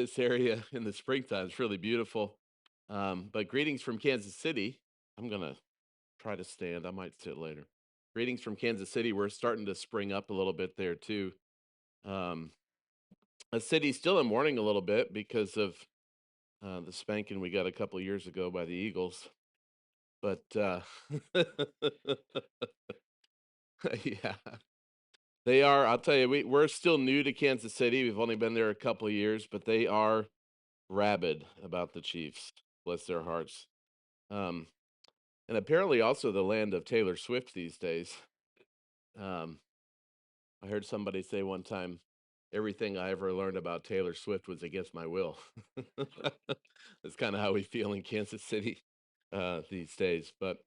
This area in the springtime is really beautiful. But greetings from Kansas City. I'm gonna try to stand. I might sit later. Greetings from Kansas City. We're starting to spring up a little bit there too. Um, a city still in mourning a little bit because of the spanking we got a couple years ago by the Eagles. But yeah, they are. I'll tell you, we're still new to Kansas City. We've only been there a couple years, but they are rabid about the Chiefs. Bless their hearts. Um, and apparently also the land of Taylor Swift these days. Um, I heard somebody say one time, everything I ever learned about Taylor Swift was against my will. That's kind of how we feel in Kansas City these days. But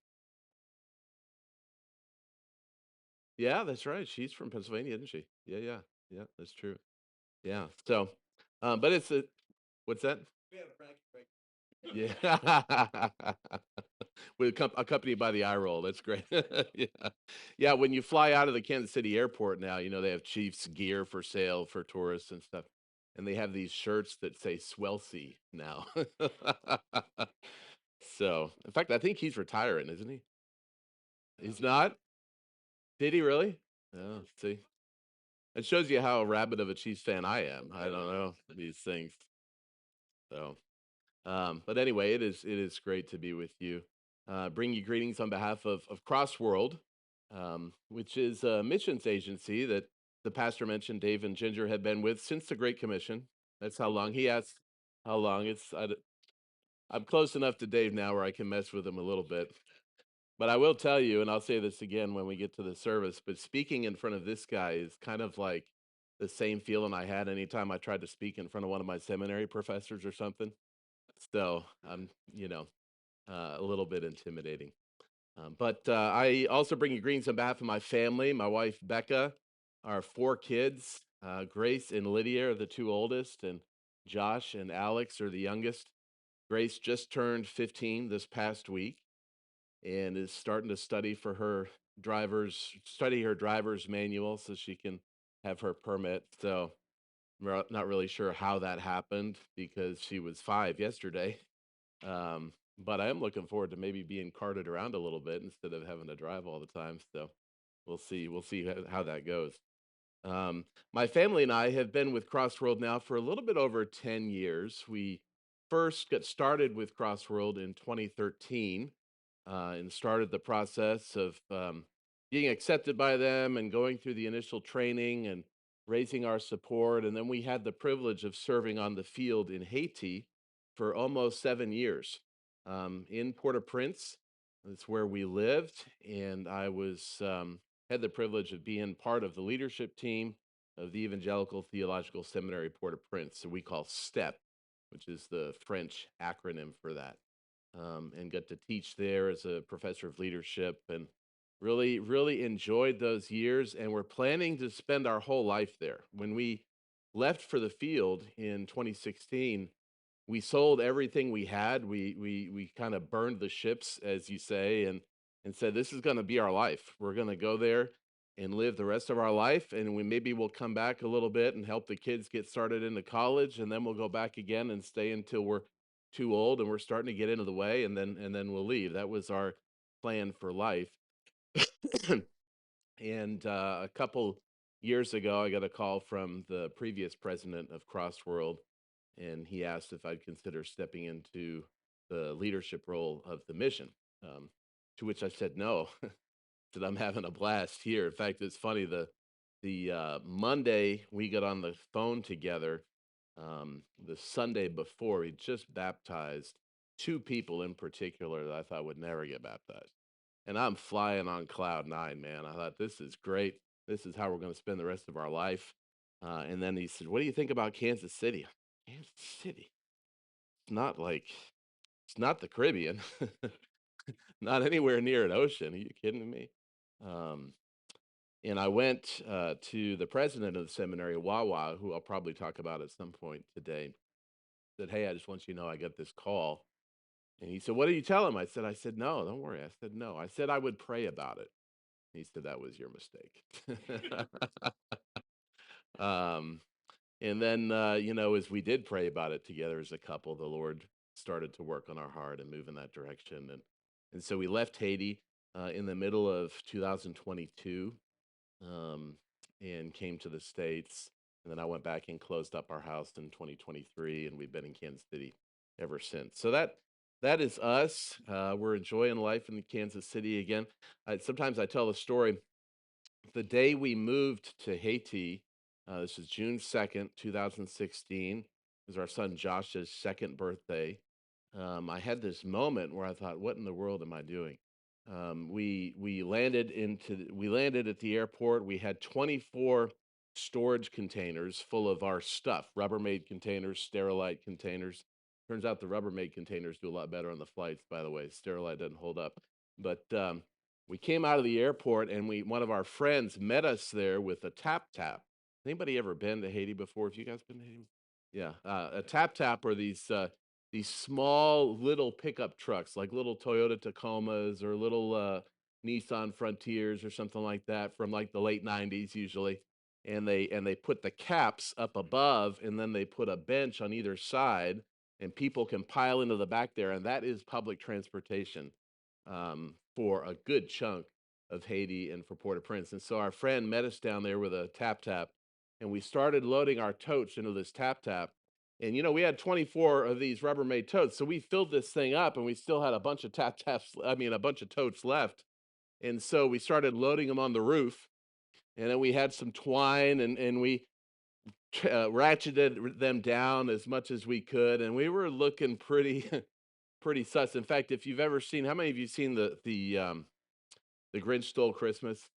yeah, that's right. She's from Pennsylvania, isn't she? Yeah, yeah, yeah. That's true. Yeah. So, but it's a what's that? Yeah. With accompanied by the eye roll. That's great. Yeah. Yeah, when you fly out of the Kansas City airport now, they have Chiefs gear for sale for tourists and stuff. And they have these shirts that say Swelsey now. So, in fact, I think he's retiring, isn't he? He's not? Did he really? Oh, see. It shows you how rabid of a Chiefs fan I am. I don't know these things. So, but anyway, it is great to be with you. Bring you greetings on behalf of Cross World, which is a missions agency that the pastor mentioned Dave and Ginger had been with since the Great Commission. That's how long he asked. How long? I'm close enough to Dave now where I can mess with him a little bit. But I will tell you, and I'll say this again when we get to the service, but speaking in front of this guy is kind of like the same feeling I had anytime I tried to speak in front of one of my seminary professors or something. So I'm, a little bit intimidating. But I also bring you greetings on behalf of my family, my wife Becca, our four kids. Grace and Lydia are the two oldest, and Josh and Alex are the youngest. Grace just turned 15 this past week and is starting to study her driver's manual so she can have her permit. So we're not really sure how that happened because she was 5 yesterday. But I am looking forward to maybe being carted around a little bit instead of having to drive all the time. So we'll see how that goes. My family and I have been with Crossworld now for a little bit over 10 years. We first got started with Crossworld in 2013 and started the process of being accepted by them and going through the initial training and raising our support. And then we had the privilege of serving on the field in Haiti for almost 7 years in Port-au-Prince. That's where we lived. And I had the privilege of being part of the leadership team of the Evangelical Theological Seminary Port-au-Prince. So we call STEP, which is the French acronym for that, and got to teach there as a professor of leadership and really, really enjoyed those years. And we're planning to spend our whole life there. When we left for the field in 2016, we sold everything we had. We kind of burned the ships, as you say, and said this is going to be our life. We're going to go there and live the rest of our life, and we'll come back a little bit and help the kids get started into college, and then we'll go back again and stay until we're too old and we're starting to get into the way, and then we'll leave. That was our plan for life. And a couple years ago, I got a call from the previous president of Crossworld, and he asked if I'd consider stepping into the leadership role of the mission. To which I said no. Said I'm having a blast here. In fact, it's funny. The Monday we got on the phone together. The Sunday before, we just baptized two people in particular that I thought would never get baptized. And I'm flying on cloud nine, man. I thought this is great. This is how we're going to spend the rest of our life. And then he said, "What do you think about Kansas City?" Kansas City. It's not like it's not the Caribbean. Not anywhere near an ocean. Are you kidding me? Um, and I went to the president of the seminary, Wawa, who I'll probably talk about at some point today. Said, "Hey, I just want you to know I got this call." And he said, "What did you tell him?" I said, "No, don't worry." I said, "No." I said I would pray about it. He said, "That was your mistake." um, And then, as we did pray about it together as a couple, the Lord started to work on our heart and move in that direction. And so we left Haiti in the middle of 2022, um, and came to the States. And then I went back and closed up our house in 2023, and we've been in Kansas City ever since. So that is us. We're enjoying life in Kansas City again. Sometimes I tell the story. The day we moved to Haiti, this is June 2nd, 2016, it was our son Josh's second birthday. I had this moment where I thought, "What in the world am I doing?" We landed at the airport. We had 24 storage containers full of our stuff, Rubbermaid containers, Sterilite containers. Turns out the Rubbermaid containers do a lot better on the flights, by the way. Sterilite doesn't hold up. But we came out of the airport, and one of our friends met us there with a tap tap. Anybody ever been to Haiti before? Have you guys been to Haiti? Yeah, a tap tap are these small little pickup trucks, like little Toyota Tacomas or little Nissan Frontiers or something like that from like the late '90s usually. And they put the caps up above, and then they put a bench on either side, and people can pile into the back there, and that is public transportation for a good chunk of Haiti and for Port-au-Prince. And so our friend met us down there with a tap tap, and we started loading our totes into this tap tap. And we had 24 of these Rubbermaid totes, so we filled this thing up, and we still had a bunch of tap taps. I mean, a bunch of totes left. And so we started loading them on the roof, and then we had some twine, and we ratcheted them down as much as we could, and we were looking pretty pretty sus. In fact, if you've ever seen, how many of you seen the Grinch Stole Christmas?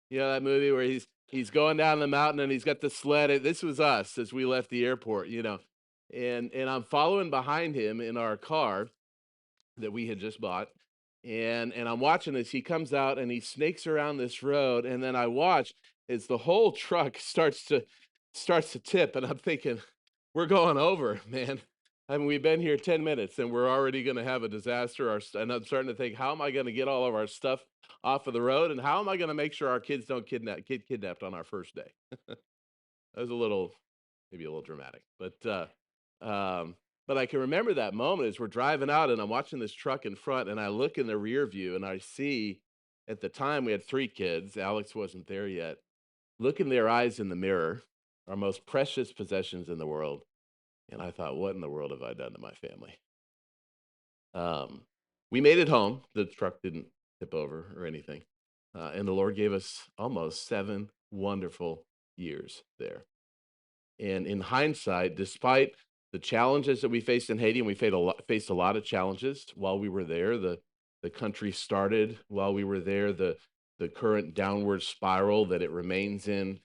You know that movie where he's going down the mountain and he's got the sled. This was us as we left the airport, and I'm following behind him in our car that we had just bought, and I'm watching as he comes out and he snakes around this road, and then I watch as the whole truck starts to tip, and I'm thinking, we're going over, man. I mean, we've been here 10 minutes and we're already going to have a disaster. And I'm starting to think, how am I going to get all of our stuff off of the road? And how am I going to make sure our kids don't get kidnapped on our first day? That was maybe a little dramatic, um, but I can remember that moment as we're driving out and I'm watching this truck in front, and I look in the rear view and I see, at the time we had 3 kids. Alex wasn't there yet. Look in their eyes in the mirror, our most precious possessions in the world. And I thought, what in the world have I done to my family? Um, we made it home. The truck didn't tip over or anything. And the Lord gave us almost 7 wonderful years there. And in hindsight, despite the challenges that we faced in Haiti, and we faced a lot of challenges while we were there, the country started while we were there, the current downward spiral that it remains in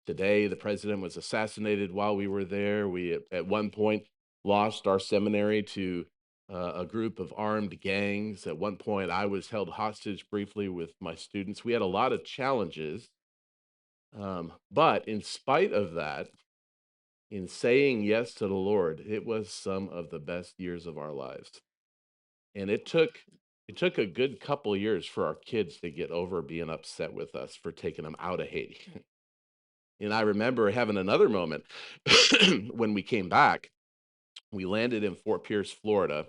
today. The president was assassinated while we were there. We at one point lost our seminary to a group of armed gangs. At one point, I was held hostage briefly with my students. We had a lot of challenges, but in spite of that, in saying yes to the Lord, it was some of the best years of our lives. And it took a good couple years for our kids to get over being upset with us for taking them out of Haiti. And I remember having another moment when we came back. We landed in Fort Pierce, Florida,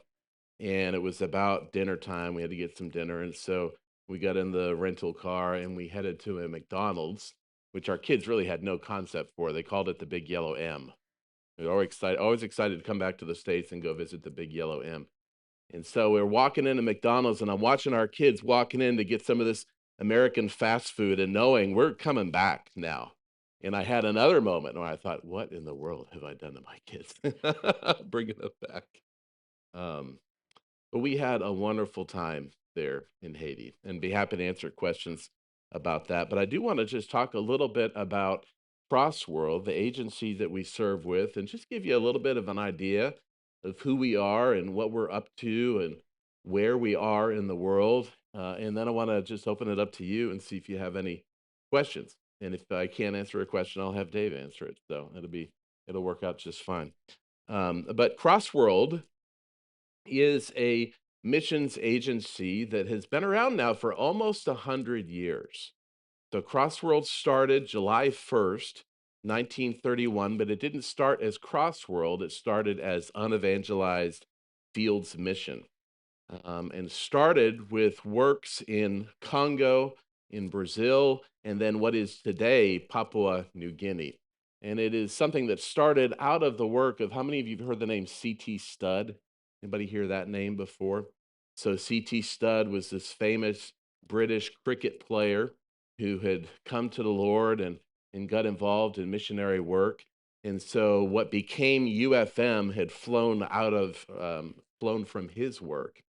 and it was about dinner time. We had to get some dinner, and so we got in the rental car and we headed to a McDonald's, which our kids really had no concept for. They called it the Big Yellow M. They're always excited to come back to the States and go visit the Big Yellow M. And so we're walking into McDonald's, and I'm watching our kids walking in to get some of this American fast food and knowing we're coming back now. And I had another moment where I thought, what in the world have I done to my kids? Bringing them back. Um, but we had a wonderful time there in Haiti and be happy to answer questions about that. But I do want to just talk a little bit about Crossworld, the agency that we serve with, and just give you a little bit of an idea of who we are and what we're up to and where we are in the world. And then I want to just open it up to you and see if you have any questions. And if I can't answer a question, I'll have Dave answer it. So it'll work out just fine. But Crossworld is a missions agency that has been around now for almost 100 years. So Crossworld started July 1st, 1931, but it didn't start as Crossworld. It started as Unevangelized Fields Mission, and started with works in Congo, in Brazil, and then what is today Papua New Guinea. And it is something that started out of the work of, how many of you have heard the name C.T. Studd? Anybody hear that name before? So C.T. Studd was this famous British cricket player who had come to the Lord and got involved in missionary work. And so what became UFM had flown from his work.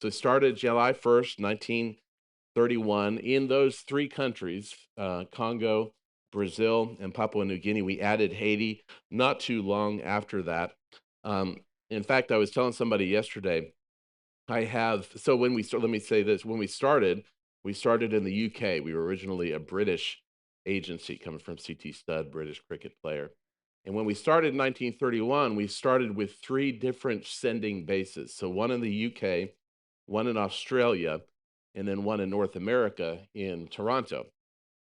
So it started July 1st, 1931, in those three countries, Congo, Brazil, and Papua New Guinea. We added Haiti not too long after that. Um, in fact, I was telling somebody yesterday, when let me say this, when we started in the UK. We were originally a British agency coming from CT Studd, British cricket player. And when we started in 1931, we started with three different sending bases. So one in the UK, one in Australia, and then one in North America in Toronto.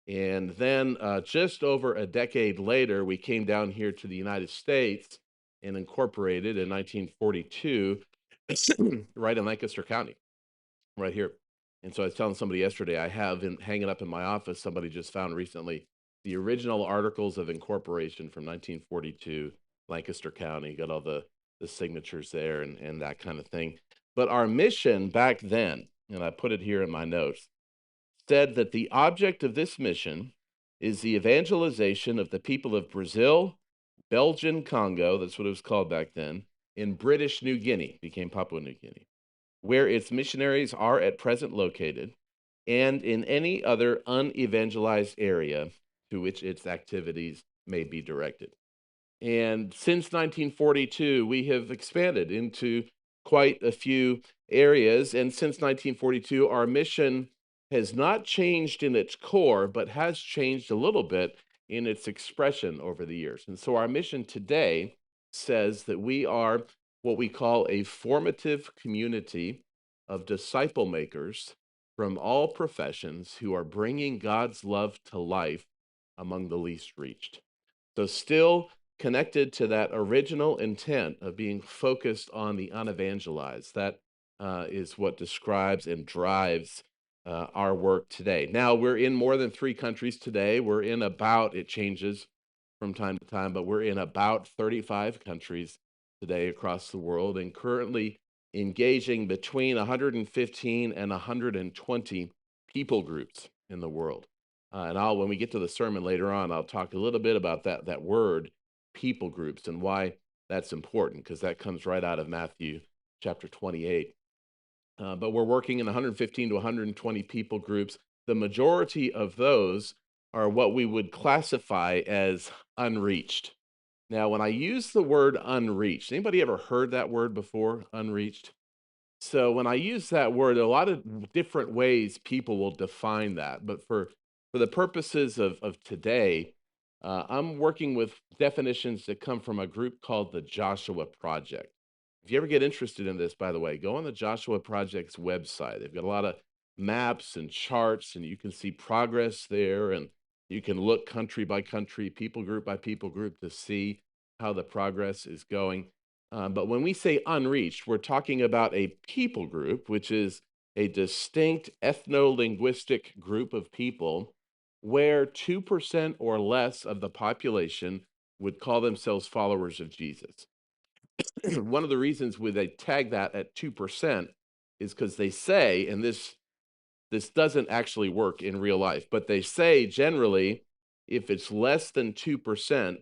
And then just over a decade later, we came down here to the United States and incorporated in 1942, right in Lancaster County, right here. And so I was telling somebody yesterday, I have hanging up in my office, somebody just found recently the original Articles of Incorporation from 1942, Lancaster County, got all the signatures there and that kind of thing. But our mission back then, and I put it here in my notes, said that the object of this mission is the evangelization of the people of Brazil, Belgian Congo, that's what it was called back then, in British New Guinea, became Papua New Guinea, where its missionaries are at present located, and in any other unevangelized area to which its activities may be directed. And since 1942, we have expanded into quite a few areas. And since 1942, our mission has not changed in its core, but has changed a little bit in its expression over the years. And so our mission today says that we are what we call a formative community of disciple makers from all professions who are bringing God's love to life among the least reached. So, still connected to that original intent of being focused on the unevangelized. That is what describes and drives our work today. Now, we're in more than three countries today. We're in about, it changes from time to time, but we're in about 35 countries today across the world, and currently engaging between 115 and 120 people groups in the world. And when we get to the sermon later on, I'll talk a little bit about that word, people groups, and why that's important, because that comes right out of Matthew chapter 28. But we're working in 115 to 120 people groups. The majority of those are what we would classify as unreached. Now, when I use the word unreached, anybody ever heard that word before, unreached? So when I use that word, a lot of different ways people will define that. But for the purposes of today, I'm working with definitions that come from a group called the Joshua Project. If you ever get interested in this, by the way, go on the Joshua Project's website. They've got a lot of maps and charts, and you can see progress there, and you can look country by country, people group by people group to see how the progress is going. But when we say unreached, we're talking about a people group, which is a distinct ethno linguistic group of people where 2% or less of the population would call themselves followers of Jesus. One of the reasons why they tag that at 2% is because they say, and this doesn't actually work in real life, but they say generally, if it's less than 2%,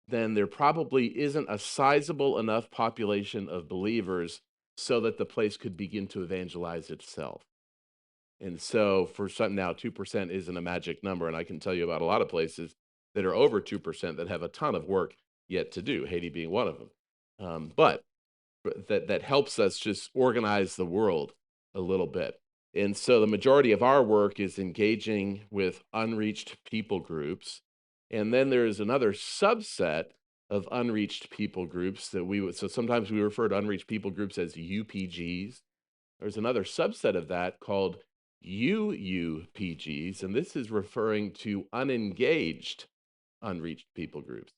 then there probably isn't a sizable enough population of believers so that the place could begin to evangelize itself. And so for some now, 2% isn't a magic number. And I can tell you about a lot of places that are over 2% that have a ton of work yet to do, Haiti being one of them. But that helps us just organize the world a little bit. And so the majority of our work is engaging with unreached people groups. And then there's another subset of unreached people groups that so sometimes we refer to unreached people groups as UPGs. There's another subset of that called UUPGs, and this is referring to unengaged unreached people groups.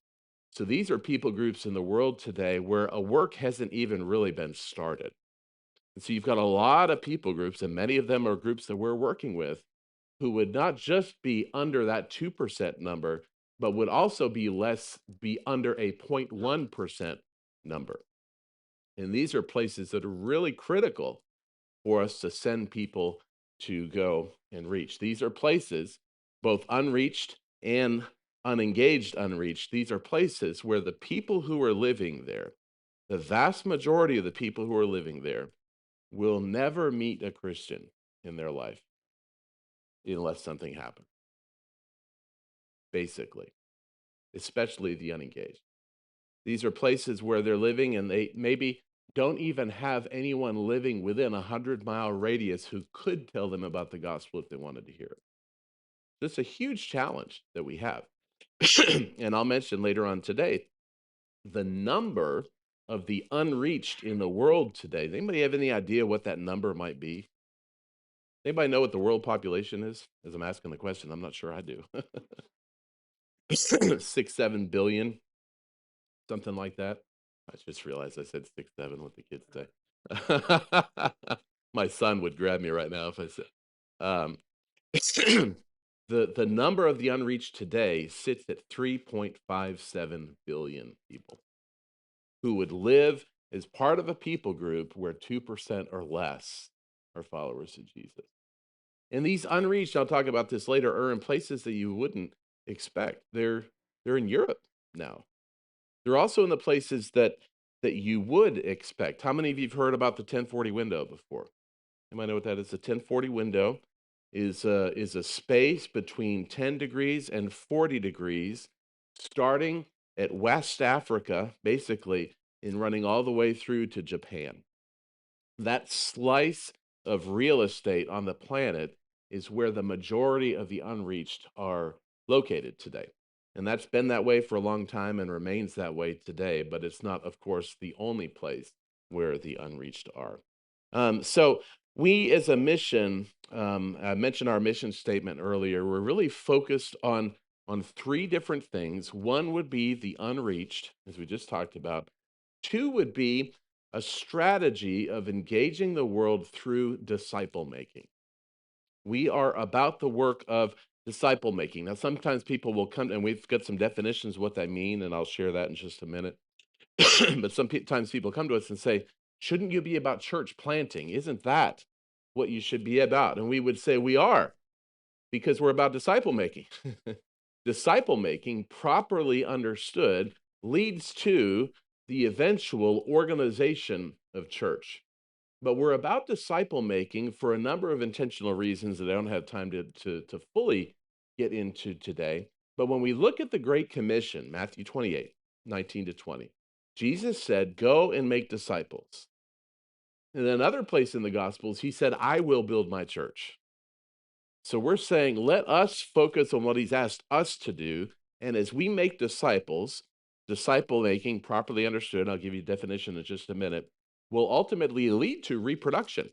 So these are people groups in the world today where a work hasn't even really been started. And so you've got a lot of people groups, and many of them are groups that we're working with who would not just be under that 2% number, but would also be under a 0.1% number. And these are places that are really critical for us to send people to go and reach. These are places, both unreached and unengaged unreached, these are places where the people who are living there, the vast majority of the people who are living there, will never meet a Christian in their life unless something happens, basically, especially the unengaged. These are places where they're living and they maybe don't even have anyone living within a 100-mile radius who could tell them about the gospel if they wanted to hear it. It's a huge challenge that we have. And I'll mention later on today the number of the unreached in the world today. Does anybody have any idea what that number might be? Anybody know what the world population is? As I'm asking the question, I'm not sure I do. 6, 7 billion, something like that. I just realized I said 6, 7. What the kids say. My son would grab me right now if I said. Um, the number of the unreached today sits at 3.57 billion people who would live as part of a people group where 2% or less are followers of Jesus. And these unreached, I'll talk about this later, are in places that you wouldn't expect. They're in Europe now. They're also in the places that you would expect. How many of you've heard about the 1040 window before? You might know what that is. The 1040 window is a space between 10 degrees and 40 degrees, starting at West Africa, basically, and running all the way through to Japan. That slice of real estate on the planet is where the majority of the unreached are located today. And that's been that way for a long time and remains that way today, but it's not, of course, the only place where the unreached are. So we as a mission, I mentioned our mission statement earlier, we're really focused on three different things. One would be the unreached, as we just talked about. Two would be a strategy of engaging the world through disciple making. We are about the work of disciple making. Now, sometimes people will come, and we've got some definitions of what that mean, and I'll share that in just a minute. But sometimes people come to us and say, shouldn't you be about church planting? Isn't that what you should be about? And we would say, we are, because we're about disciple making. Disciple making, properly understood, leads to the eventual organization of church. But we're about disciple making for a number of intentional reasons that I don't have time to fully get into today. But when we look at the Great Commission, Matthew 28, 19 to 20, Jesus said, go and make disciples. And then another place in the Gospels, he said, I will build my church. So we're saying, let us focus on what he's asked us to do. And as we make disciples, disciple making, properly understood, I'll give you a definition in just a minute, will ultimately lead to reproduction.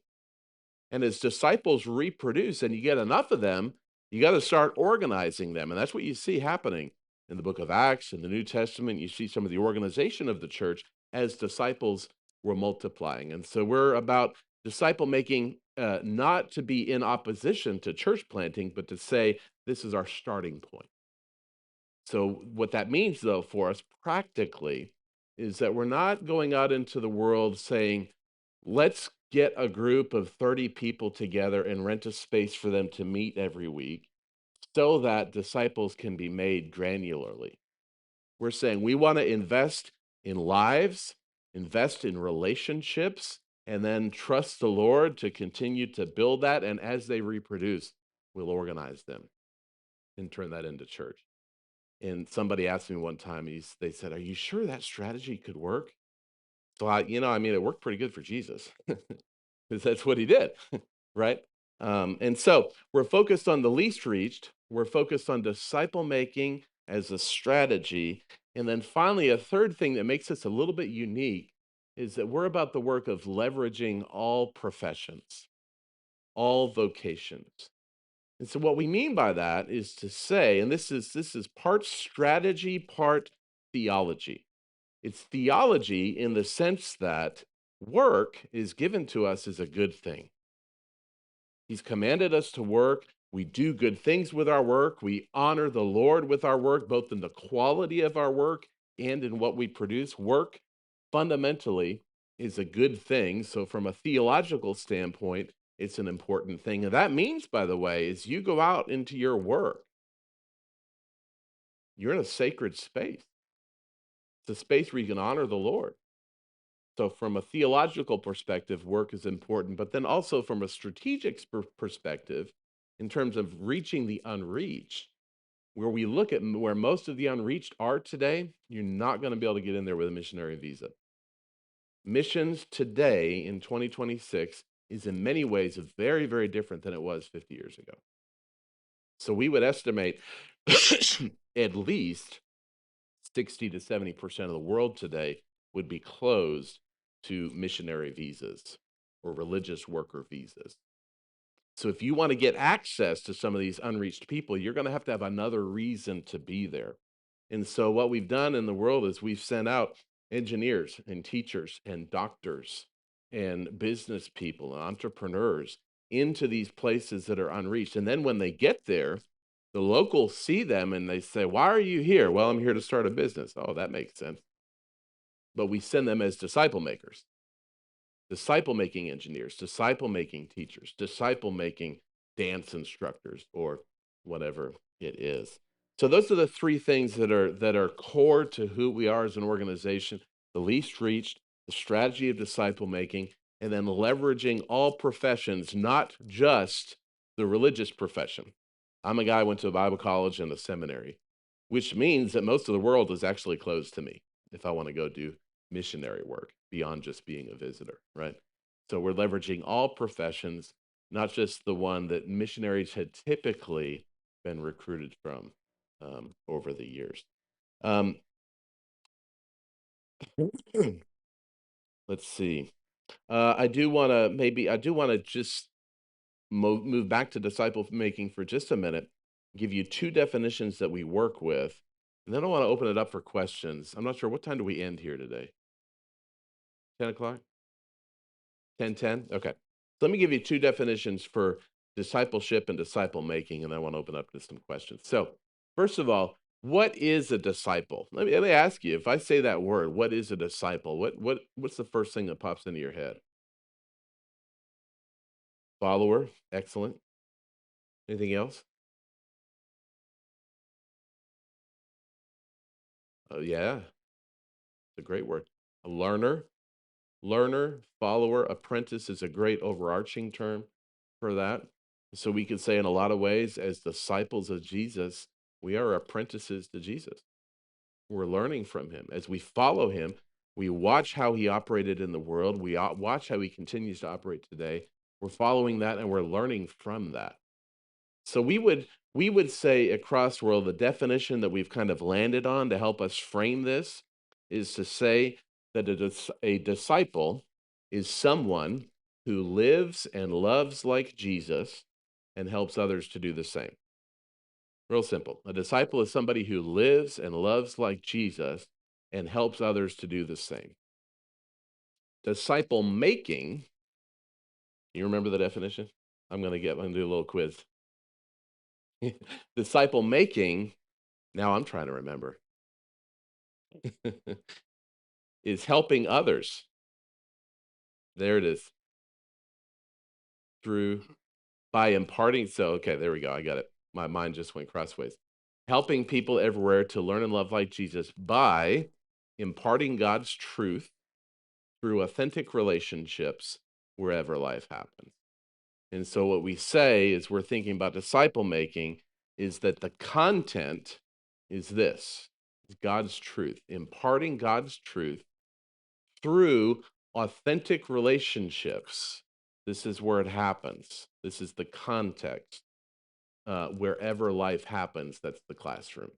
And as disciples reproduce and you get enough of them, you got to start organizing them. And that's what you see happening in the book of Acts, in the New Testament. You see some of the organization of the church as disciples were multiplying. And so we're about disciple making, not to be in opposition to church planting, but to say this is our starting point. So what that means, though, for us practically is that we're not going out into the world saying, let's get a group of 30 people together and rent a space for them to meet every week so that disciples can be made granularly. We're saying we want to invest in lives, invest in relationships, and then trust the Lord to continue to build that. And as they reproduce, we'll organize them and turn that into church. And somebody asked me one time, they said, are you sure that strategy could work? So it worked pretty good for Jesus because that's what he did, right? And so we're focused on the least reached. We're focused on disciple making as a strategy. And then finally, a third thing that makes us a little bit unique is that we're about the work of leveraging all professions, all vocations. And so what we mean by that is to say, and this is part strategy, part theology. It's theology in the sense that work is given to us as a good thing. He's commanded us to work. We do good things with our work. We honor the Lord with our work, both in the quality of our work and in what we produce. Work fundamentally is a good thing. So, from a theological standpoint, it's an important thing. And that means, by the way, is you go out into your work, you're in a sacred space. It's a space where you can honor the Lord. So, from a theological perspective, work is important, but then also from a strategic perspective, in terms of reaching the unreached, where we look at where most of the unreached are today, you're not going to be able to get in there with a missionary visa. Missions today in 2026 is in many ways very, very different than it was 50 years ago. So, we would estimate at least 60 to 70% of the world today would be closed to missionary visas or religious worker visas. So if you want to get access to some of these unreached people, you're going to have another reason to be there. And so what we've done in the world is we've sent out engineers and teachers and doctors and business people and entrepreneurs into these places that are unreached. And then when they get there, the locals see them and they say, "Why are you here?" "Well, I'm here to start a business." "Oh, that makes sense." But we send them as disciple makers, disciple making engineers, disciple making teachers, disciple making dance instructors, or whatever it is. So those are the three things that are core to who we are as an organization: the least reached, the strategy of disciple making, and then leveraging all professions, not just the religious profession. I'm a guy who went to a Bible college and a seminary, which means that most of the world is actually closed to me if I want to go do missionary work beyond just being a visitor, right? So we're leveraging all professions, not just the one that missionaries had typically been recruited from over the years. Um, let's see. I do want to just move back to disciple making for just a minute, give you two definitions that we work with, and then I want to open it up for questions. I'm not sure what time do we end here today? 10 o'clock? 10:10? Okay. So let me give you two definitions for discipleship and disciple making, and I want to open up to some questions. So, first of all, what is a disciple? Let me ask you, if I say that word, what is a disciple? What's the first thing that pops into your head? Follower, excellent. Anything else? Oh yeah, it's a great word. A learner, follower, apprentice is a great overarching term for that. So we could say in a lot of ways, as disciples of Jesus, we are apprentices to Jesus. We're learning from him. As we follow him, we watch how he operated in the world. We watch how he continues to operate today. We're following that and we're learning from that. So we would say at Crossworld, the definition that we've kind of landed on to help us frame this is to say that a disciple is someone who lives and loves like Jesus and helps others to do the same. Real simple. A disciple is somebody who lives and loves like Jesus and helps others to do the same. Disciple making, you remember the definition? I'm going to do a little quiz. Disciple making, now I'm trying to remember, is helping others. There it is. Through by imparting. So, okay, there we go. I got it. My mind just went crossways. Helping people everywhere to learn and love like Jesus by imparting God's truth through authentic relationships wherever life happens. And so, what we say is we're thinking about disciple making is that the content is this: is God's truth, imparting God's truth through authentic relationships. This is where it happens. This is the context. Wherever life happens, that's the classroom.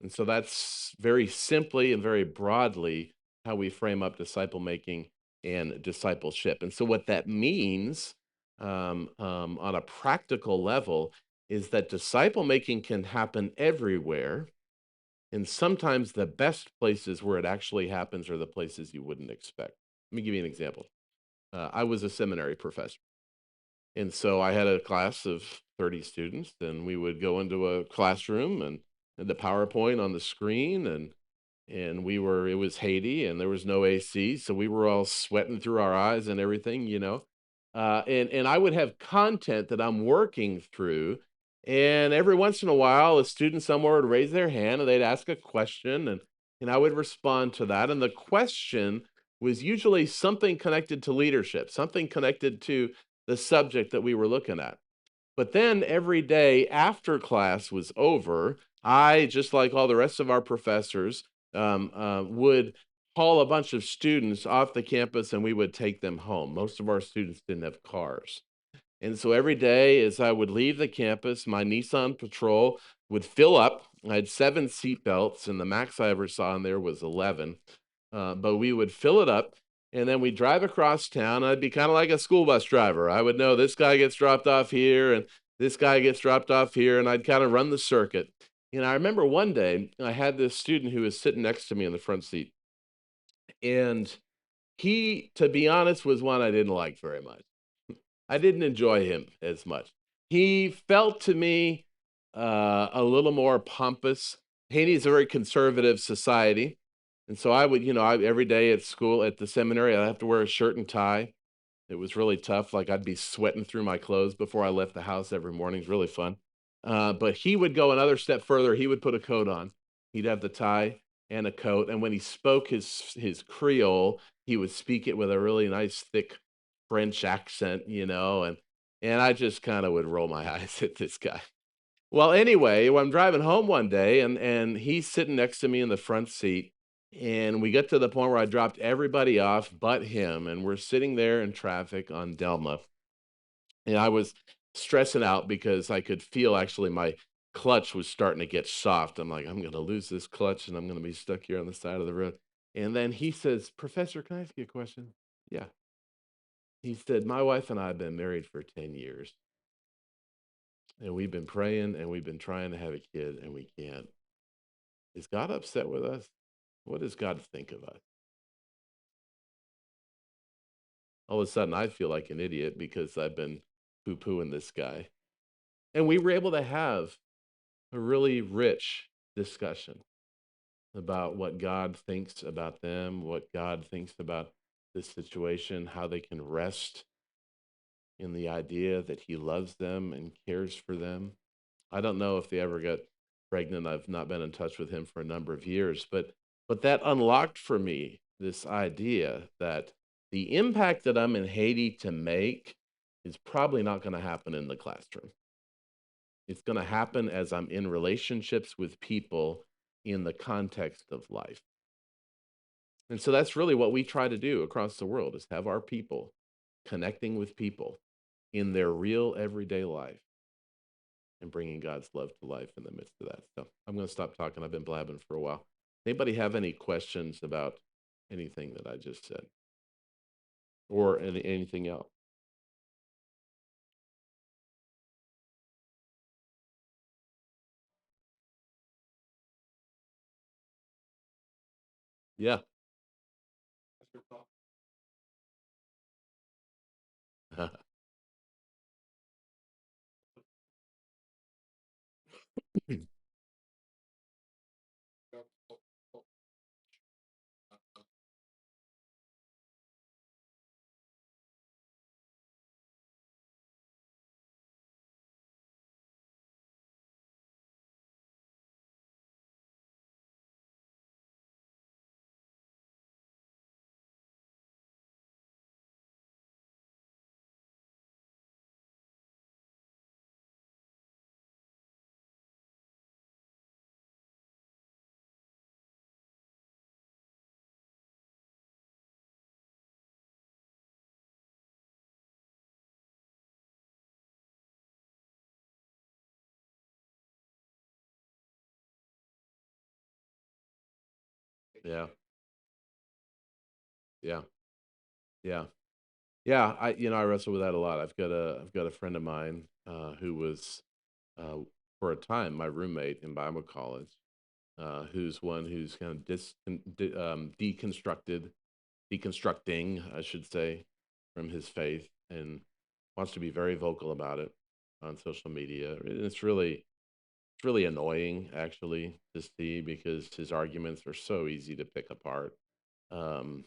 And so that's very simply and very broadly how we frame up disciple making and discipleship. And so what that means on a practical level is that disciple making can happen everywhere. And sometimes the best places where it actually happens are the places you wouldn't expect. Let me give you an example. I was a seminary professor. And so I had a class of 30 students, and we would go into a classroom and the PowerPoint on the screen, and it was Haiti and there was no AC, so we were all sweating through our eyes and everything, you know. And I would have content that I'm working through, and every once in a while, a student somewhere would raise their hand and they'd ask a question, and I would respond to that. And the question was usually something connected to leadership, something connected to the subject that we were looking at. But then every day after class was over, I, just like all the rest of our professors, would haul a bunch of students off the campus and we would take them home. Most of our students didn't have cars. And so every day as I would leave the campus, my Nissan Patrol would fill up. I had 7 seat belts, and the max I ever saw in there was 11. But we would fill it up, and then we'd drive across town. I'd be kind of like a school bus driver. I would know this guy gets dropped off here, and this guy gets dropped off here, and I'd kind of run the circuit. And I remember one day I had this student who was sitting next to me in the front seat, and he, to be honest, was one I didn't like very much. I didn't enjoy him as much. He felt to me a little more pompous. Haiti's a very conservative society. And so I would, every day at school, at the seminary, I have to wear a shirt and tie. It was really tough. Like I'd be sweating through my clothes before I left the house every morning. It's really fun. But he would go another step further. He would put a coat on. He'd have the tie and a coat. And when he spoke his Creole, he would speak it with a really nice, thick French accent, and I just kind of would roll my eyes at this guy. Well, anyway, I'm driving home one day, and he's sitting next to me in the front seat, and we get to the point where I dropped everybody off but him, and we're sitting there in traffic on Delma, and I was stressing out because I could feel actually my clutch was starting to get soft. I'm like, I'm gonna lose this clutch, and I'm gonna be stuck here on the side of the road. And then he says, "Professor, can I ask you a question?" Yeah. He said, "My wife and I have been married for 10 years, and we've been praying and we've been trying to have a kid, and we can't. Is God upset with us? What does God think of us?" All of a sudden, I feel like an idiot because I've been poo pooing this guy. And we were able to have a really rich discussion about what God thinks about them, what God thinks about this situation, how they can rest in the idea that He loves them and cares for them. I don't know if they ever got pregnant. I've not been in touch with him for a number of years, but that unlocked for me this idea that the impact that I'm in Haiti to make is probably not going to happen in the classroom. It's going to happen as I'm in relationships with people in the context of life. And so that's really what we try to do across the world is have our people connecting with people in their real everyday life and bringing God's love to life in the midst of that. So I'm going to stop talking. I've been blabbing for a while. Anybody have any questions about anything that I just said or anything else? Yeah. Yeah. Yeah. Yeah. Yeah, I wrestle with that a lot. I've got a friend of mine, who was, uh, for a time, my roommate in Bible college, who's one who's kind of deconstructing, I should say, from his faith, and wants to be very vocal about it on social media. And it's really annoying, actually, to see, because his arguments are so easy to pick apart. Um,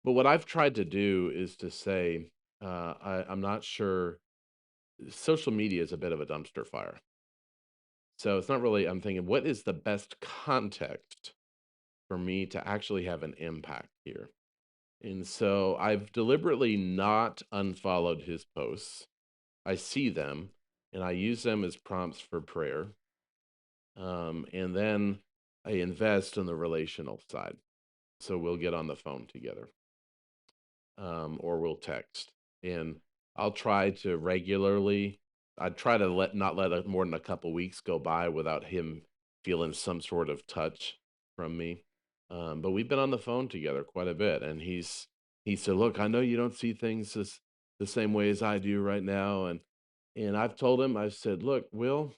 but what I've tried to do is to say, I'm not sure. Social media is a bit of a dumpster fire. So it's not really, I'm thinking, what is the best context for me to actually have an impact here? And so I've deliberately not unfollowed his posts. I see them and I use them as prompts for prayer. And then I invest in the relational side. So we'll get on the phone together, or we'll text. And I'll try to regularly, I try to not let more than a couple weeks go by without him feeling some sort of touch from me. But we've been on the phone together quite a bit, and he said, "Look, I know you don't see things the same way as I do right now," and I've told him, I said, "Look, Will,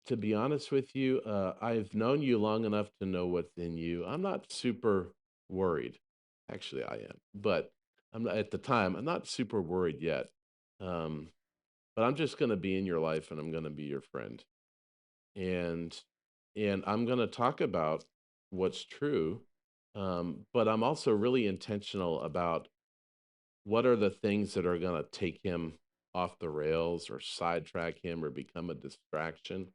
to be honest with you, I've known you long enough to know what's in you. I'm not super worried. Actually, I am, but I'm not at the time. I'm not super worried yet. Um, but I'm just going to be in your life, and I'm going to be your friend, and I'm going to talk about what's true. But I'm also really intentional about what are the things that are going to take him off the rails or sidetrack him or become a distraction.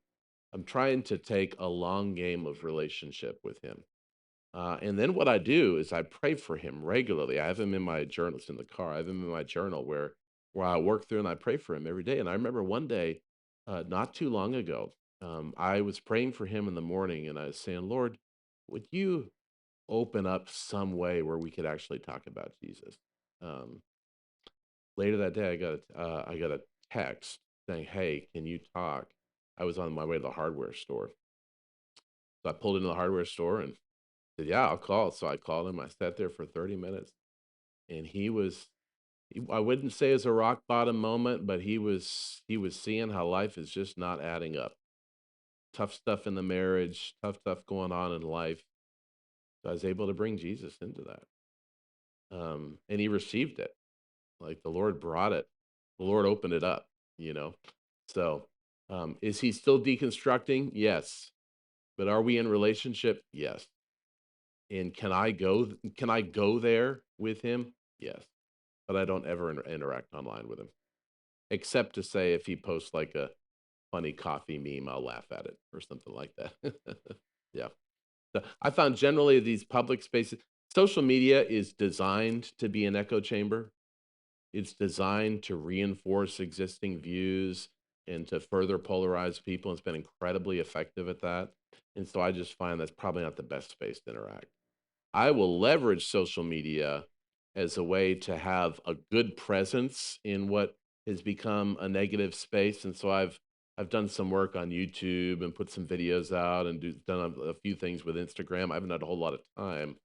I'm trying to take a long game of relationship with him. And then what I do is I pray for him regularly. I have him in my journal. It's in the car. I have him in my journal where I work through and I pray for him every day. And I remember one day, not too long ago, I was praying for him in the morning, and I was saying, Lord, would you open up some way where we could actually talk about Jesus? Um, Later that day, I got a text saying, "Hey, can you talk?" I was on my way to the hardware store, so I pulled into the hardware store and said, "Yeah, I'll call." So I called him. I sat there for 30 minutes, and I wouldn't say it's a rock bottom moment, but he was seeing how life is just not adding up. Tough stuff in the marriage, tough stuff going on in life. So I was able to bring Jesus into that, and he received it. Like the Lord brought it, the Lord opened it up. You know, so is he still deconstructing? Yes, but are we in relationship? Yes. And can I go there with him? Yes, but I don't ever interact online with him, except to say if he posts like a funny coffee meme, I'll laugh at it or something like that. Yeah. So I found generally these public spaces, social media is designed to be an echo chamber. It's designed to reinforce existing views and to further polarize people. It's been incredibly effective at that. And so I just find that's probably not the best space to interact. I will leverage social media as a way to have a good presence in what has become a negative space. And so I've done some work on YouTube and put some videos out and done a few things with Instagram. I haven't had a whole lot of time,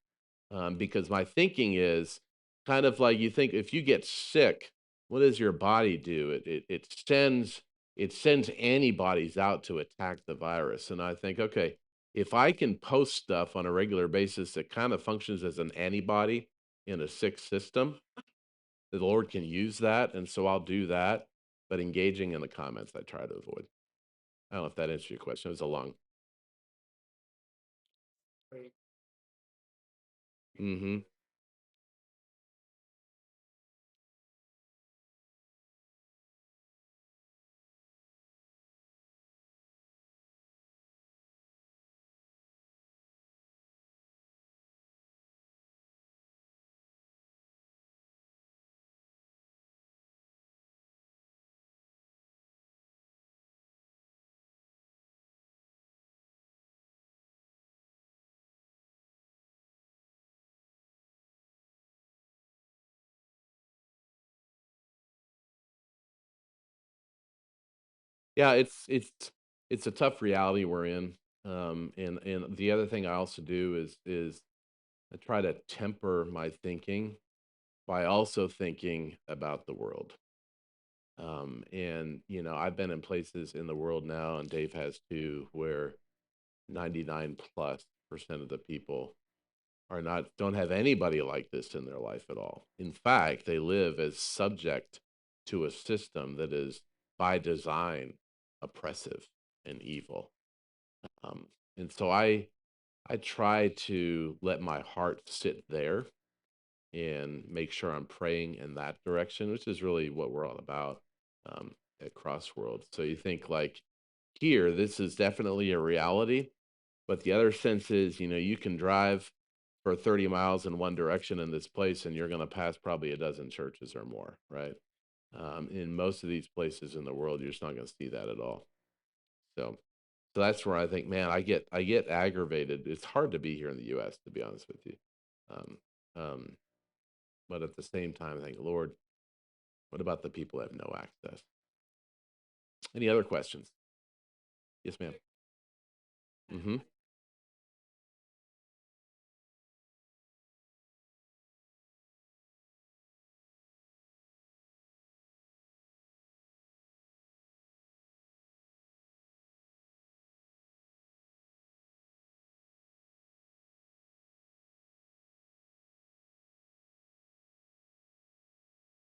because my thinking is kind of like, you think if you get sick, what does your body do? It sends antibodies out to attack the virus. And I think, okay, if I can post stuff on a regular basis that kind of functions as an antibody in a sick system, the Lord can use that. And so I'll do that. But engaging in the comments, I try to avoid. I don't know if that answers your question. It was a long. Hmm. Yeah, it's a tough reality we're in. And the other thing I also do is I try to temper my thinking by also thinking about the world. And I've been in places in the world now, and Dave has too, where 99 plus percent of the people are not don't have anybody like this in their life at all. In fact, they live as subject to a system that is by design oppressive and evil. Um, and so I try to let my heart sit there and make sure I'm praying in that direction, which is really what we're all about um, at Crossworld. So you think like here, this is definitely a reality, but the other sense is, you can drive for 30 miles in one direction in this place, and you're going to pass probably a dozen churches or more, right? In most of these places in the world, you're just not going to see that at all. So, so that's where I think, man, I get aggravated. It's hard to be here in the U.S. to be honest with you. Um, um, but at the same time, I think, Lord, what about the people that have no access? Any other questions? Yes, ma'am. Hmm.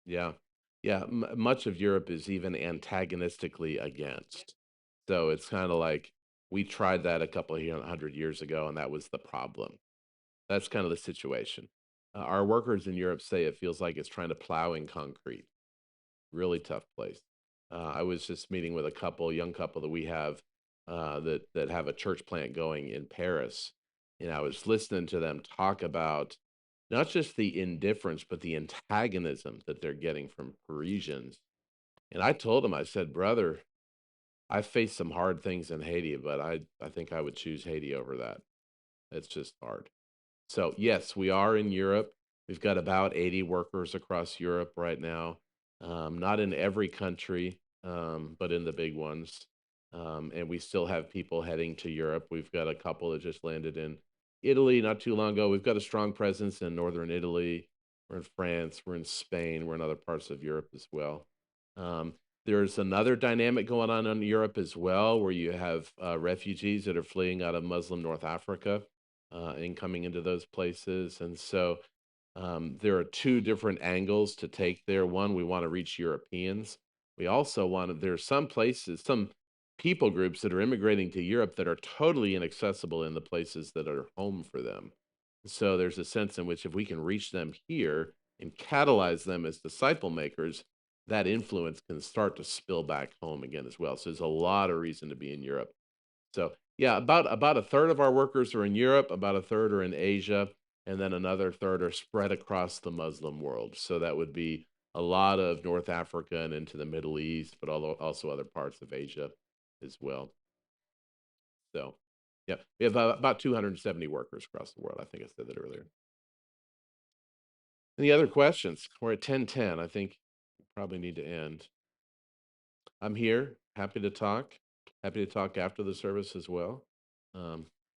Yeah. Yeah. Much of Europe is even antagonistically against. So it's kind of like we tried that a couple of 100 years ago, and that was the problem. That's kind of the situation. Our workers in Europe say it feels like it's trying to plow in concrete. Really tough place. I was just meeting with a couple, young couple that we have that have a church plant going in Paris, and I was listening to them talk about not just the indifference, but the antagonism that they're getting from Parisians. And I told him, I said, brother, I faced some hard things in Haiti, but I think I would choose Haiti over that. It's just hard. So, yes, we are in Europe. We've got about 80 workers across Europe right now. Not in every country, but in the big ones. And we still have people heading to Europe. We've got a couple that just landed in Italy not too long ago. We've got a strong presence in northern Italy. We're in France. We're in Spain. We're in other parts of Europe as well. Um, there's another dynamic going on in Europe as well, where you have refugees that are fleeing out of Muslim North Africa and coming into those places. And so there are two different angles to take there. One, we want to reach Europeans. We also want to, there's some places, some people groups that are immigrating to Europe that are totally inaccessible in the places that are home for them. So there's a sense in which if we can reach them here and catalyze them as disciple makers, that influence can start to spill back home again as well. So there's a lot of reason to be in Europe. So yeah, about a third of our workers are in Europe, about a third are in Asia, and then another third are spread across the Muslim world. So that would be a lot of North Africa and into the Middle East, but also other parts of Asia as well. So yeah, we have about 270 workers across the world. I think I said that earlier. Any other questions? We're at 10:10. I think we probably need to end. I'm here, happy to talk. Happy to talk after the service as well.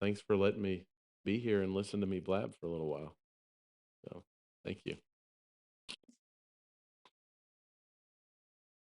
Thanks for letting me be here and listen to me blab for a little while. So, thank you.